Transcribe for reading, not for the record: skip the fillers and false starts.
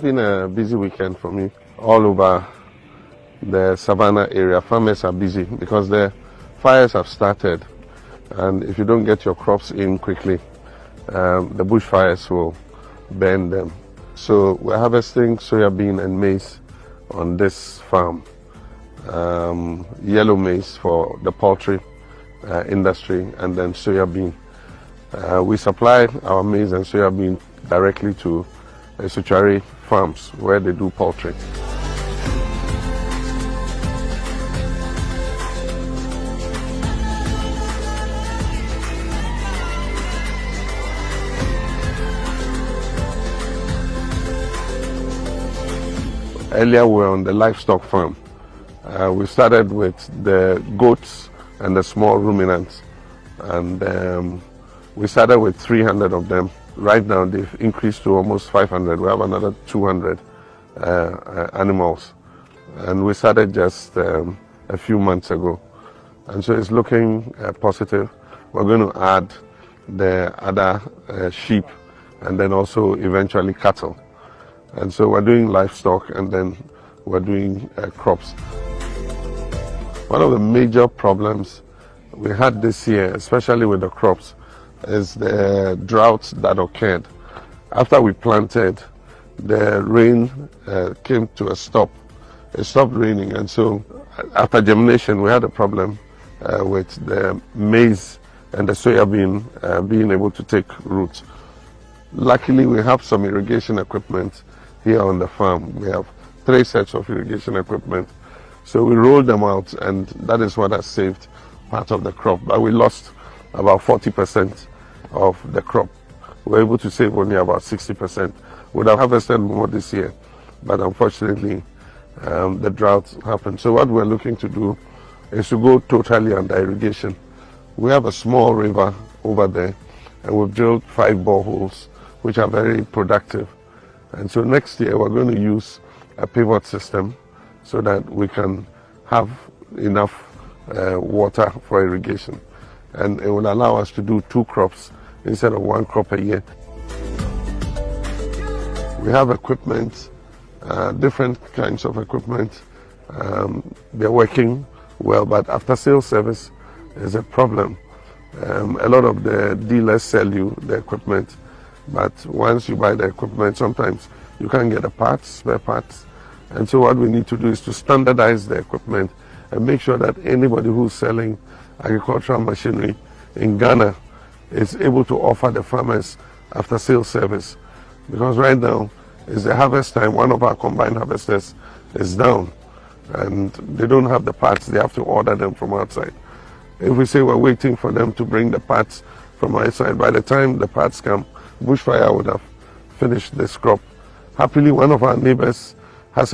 been a busy weekend for me. All over the savannah area, farmers are busy because the fires have started, and if you don't get your crops in quickly, the bushfires will burn them. So we're harvesting soybean and maize on this farm. Yellow maize for the poultry industry, and then soybean. We supply our maize and soybean directly to estuary farms where they do poultry. Earlier we were on the livestock farm. We started with the goats and the small ruminants, and we started with 300 of them. Right now they've increased to almost 500. We have another 200 animals, and we started just a few months ago, and so it's looking positive. We're going to add the other sheep and then also eventually cattle. And so we're doing livestock, and then we're doing crops. One of the major problems we had this year, especially with the crops, is the drought that occurred. After we planted, the rain came to a stop. It stopped raining, and so after germination, we had a problem with the maize and the soybean being able to take root. Luckily, we have some irrigation equipment here on the farm. We have 3 sets of irrigation equipment. So we rolled them out, and that is what has saved part of the crop. But we lost about 40% of the crop. We were able to save only about 60%. We would have harvested more this year, but unfortunately the drought happened. So what we're looking to do is to go totally under irrigation. We have a small river over there, and we've drilled 5 boreholes, which are very productive. And so next year we're going to use a pivot system so that we can have enough water for irrigation. And it will allow us to do 2 crops instead of 1 crop a year. We have equipment, different kinds of equipment. They're working well, but after sales service is a problem. A lot of the dealers sell you the equipment, but once you buy the equipment, sometimes you can't get the parts, spare parts. And so what we need to do is to standardize the equipment and make sure that anybody who's selling agricultural machinery in Ghana is able to offer the farmers after sales service. Because right now is the harvest time. One of our combined harvesters is down, and they don't have the parts. They have to order them from outside. If we say we're waiting for them to bring the parts from outside, by the time the parts come, bushfire would have finished this crop. Happily, one of our neighbors has